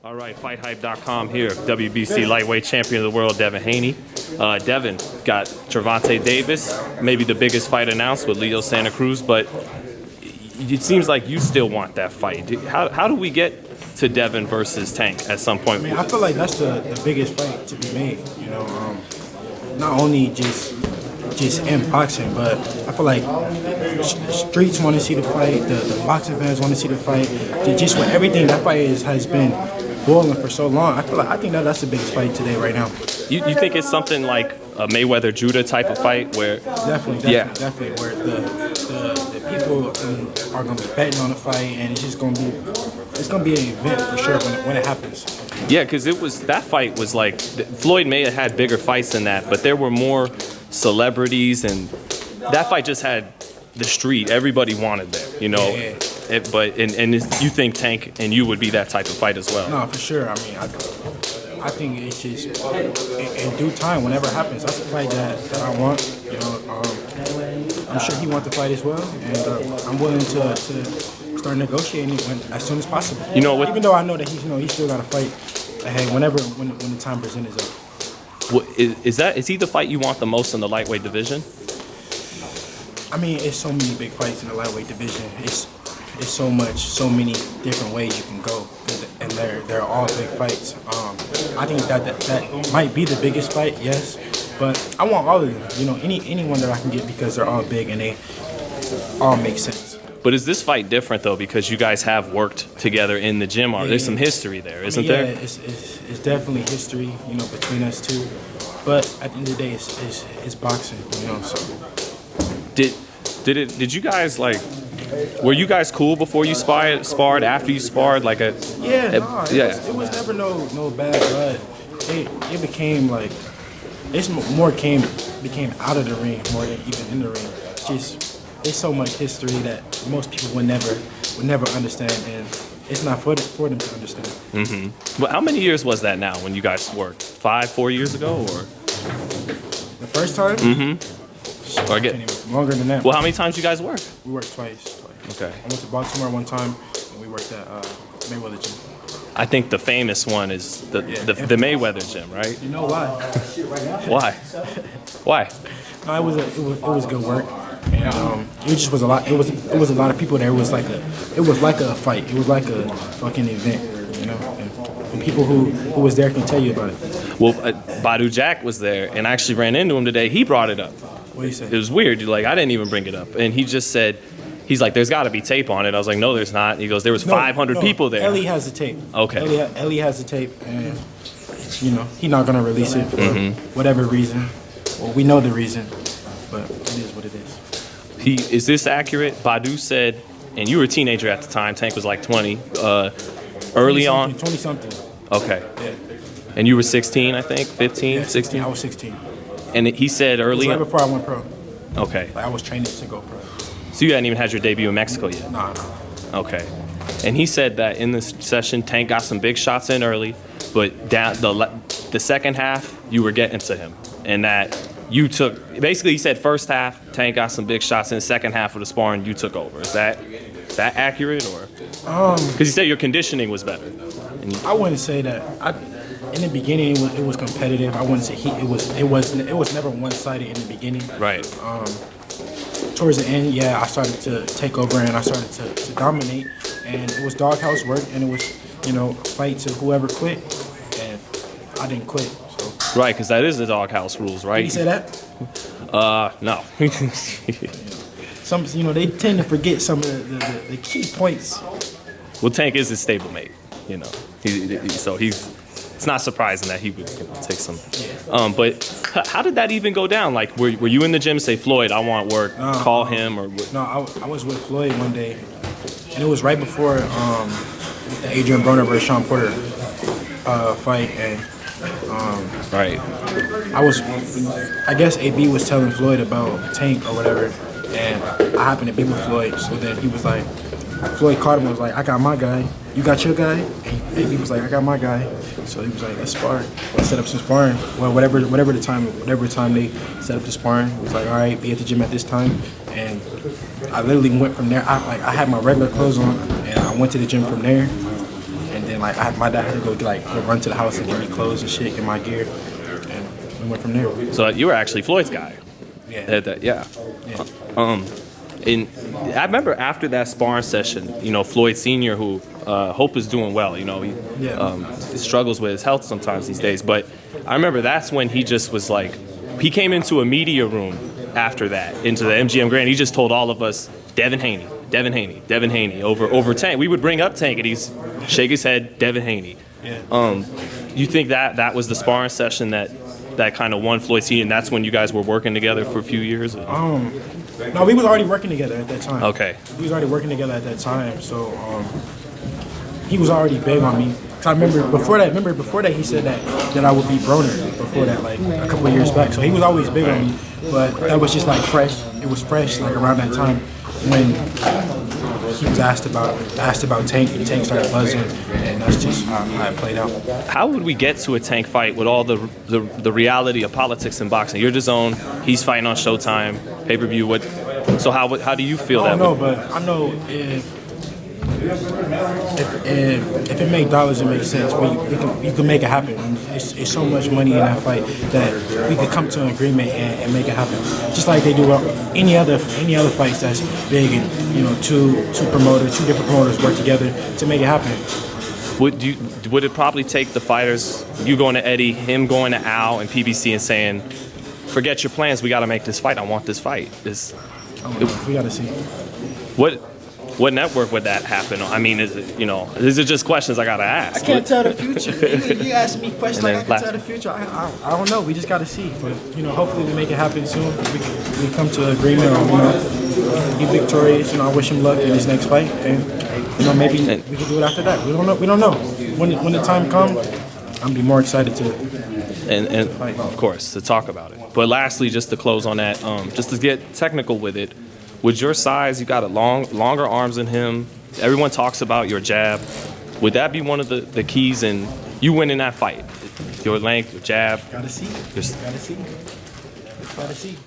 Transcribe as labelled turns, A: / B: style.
A: All right, FightHype.com here. WBC lightweight champion of the world, Devin Haney. Devin got Gervonta Davis, maybe the biggest fight announced with Leo Santa Cruz, but it seems like you still want that fight. How do we get to Devin versus Tank at some point?
B: I mean, I feel like that's the biggest fight to be made. You know, not only just in boxing, but I feel like the streets want to see the fight, the boxing fans want to see the fight. Just with everything, that fight has been boiling for so long. I think that's the biggest fight today, right now.
A: You think it's something like a Mayweather-Judah type of fight where?
B: Definitely, where the people are going to be betting on the fight, and it's going to be an event for sure when it happens.
A: Yeah, because that fight was like, Floyd may have had bigger fights than that, but there were more celebrities, and that fight just had the street. Everybody wanted that, you know.
B: Yeah.
A: You think Tank and you would be that type of fight as well?
B: No, for sure. I mean, I think it's just in due time, whenever it happens. That's the fight that I want. You know, I'm sure he wants the fight as well, and I'm willing to start negotiating it as soon as possible.
A: You know what?
B: Even though I know that he's still got to fight ahead when the time presents itself.
A: Is he the fight you want the most in the lightweight division?
B: I mean, it's so many big fights in the lightweight division. It's so many different ways you can go, and they're all big fights. I think that might be the biggest fight, yes, but I want all of them. You know, anyone that I can get, because they're all big and they all make sense.
A: But is this fight different though, because you guys have worked together in the gym? There's some history there, isn't there?
B: Yeah, it's definitely history, you know, between us two. But at the end of the day, it's boxing, you know. So
A: did you guys like? Were you guys cool before you sparred? After you sparred, like a?
B: It was never no bad blood. It became like became out of the ring more than even in the ring. It's so much history that most people would never understand, and it's not for them to understand.
A: Mm-hmm. Well, how many years was that now when you guys worked? 4 years ago, or?
B: The first time?
A: Mm-hmm.
B: Longer than that.
A: Well, how many times you guys worked?
B: We worked twice.
A: Okay.
B: I went to Baltimore one time, and we worked at Mayweather-Judah.
A: I think the famous one is the Mayweather gym, right?
B: You know why?
A: Why? Why?
B: No, it was good work, and it just was a lot. It was a lot of people there. It was like a fight. It was like a fucking event, you know. And people who was there can tell you about it.
A: Well, Badu Jack was there, and I actually ran into him today. He brought it up.
B: What did he say?
A: It was weird. Like, I didn't even bring it up, and he just said. He's like, there's got to be tape on it. I was like, no, there's not. He goes, there was 500 people there.
B: Ellie has the tape.
A: Okay.
B: Ellie has the tape, and you know he's not gonna release it for whatever reason. Well, we know the reason, but it is what it is.
A: Is this accurate? Badu said, and you were a teenager at the time. Tank was like 20. Early on.
B: 20 something.
A: Okay.
B: Yeah.
A: And you were 16, I think, 15,
B: yeah,
A: 16.
B: I was 16.
A: And he said early.
B: It was right before I went pro.
A: Okay.
B: Like I was training to go pro.
A: So you hadn't even had your debut in Mexico yet?
B: Nah.
A: Okay. And he said that in this session, Tank got some big shots in early, but down the second half, you were getting to him. And that you took, basically he said first half, Tank got some big shots in the second half of the sparring, you took over. Is that accurate, or? Because he said your conditioning was better.
B: I wouldn't say that. In the beginning, it was competitive. I wouldn't say it was never one-sided in the beginning.
A: Right.
B: Towards the end, yeah, I started to take over and I started to dominate, and it was doghouse work, and it was, you know, fight to whoever quit, and I didn't quit. So.
A: Right, because that is the doghouse rules, right?
B: Did he say that?
A: No.
B: You know, they tend to forget some of the key points.
A: Well, Tank is his stablemate, you know, it's not surprising that he would take some. But how did that even go down? Like, were you in the gym, say, Floyd, I want work, call him, or what?
B: No, I was with Floyd one day, and it was right before the Adrian Broner versus Sean Porter fight, and
A: right.
B: I guess AB was telling Floyd about Tank or whatever, and I happened to be with Floyd, so then he was like, Floyd called him and was like, I got my guy, you got your guy? And AB was like, I got my guy. So he was like, let's spar. Let's set up some sparring. Well, whatever time they set up the sparring, it was like, all right, be at the gym at this time. And I literally went from there. I had my regular clothes on, and I went to the gym from there. And then like my dad had to go run to the house and get me clothes and shit, get my gear, and we went from there.
A: So you were actually Floyd's guy.
B: Yeah.
A: Yeah. And I remember after that sparring session, Floyd Sr., who Hope is doing well. He struggles with his health sometimes these days. But I remember that's when he just was like, he came into a media room after that, into the MGM Grand. He just told all of us, Devin Haney over Tank. We would bring up Tank and he's shake his head, Devin Haney.
B: Yeah.
A: You think that was the sparring session that kind of won Floyd Sr., and that's when you guys were working together for a few years?
B: No, we was already working together at that time.
A: Okay.
B: We was already working together at that time, so he was already big on me. Cause I remember before that he said that I would be Broner before that, like a couple of years back. So he was always big on me, but that was just like fresh. It was fresh like around that time when he was asked about Tank, and Tank started buzzing, and that's just how it played out.
A: How would we get to a Tank fight with all the reality of politics in boxing? You're DAZN, he's fighting on Showtime, pay-per-view. So how do you feel that?
B: I don't know, but I know if it make dollars, it makes sense. We can make it happen. It's so much money in that fight that we could come to an agreement and make it happen. Just like they do any other fights that's big, and two different promoters work together to make it happen.
A: Would it probably take the fighters, you going to Eddie, him going to Al and PBC and saying, forget your plans, we got to make this fight. I want this fight.
B: We got to see.
A: What network would that happen on? I mean, is it, these are just questions I gotta ask.
B: I can't tell the future. You ask me questions like I can tell the future. I don't know. We just gotta see. But hopefully we make it happen soon. We come to an agreement on be victorious. I wish him luck in his next fight, and maybe we can do it after that. We don't know. When the time comes, I'll be more excited to.
A: And of course to talk about it. But lastly, just to close on that, just to get technical with it. With your size, you got longer arms than him. Everyone talks about your jab. Would that be one of the keys in you winning that fight? Your length, your jab.
B: Gotta see. Gotta see.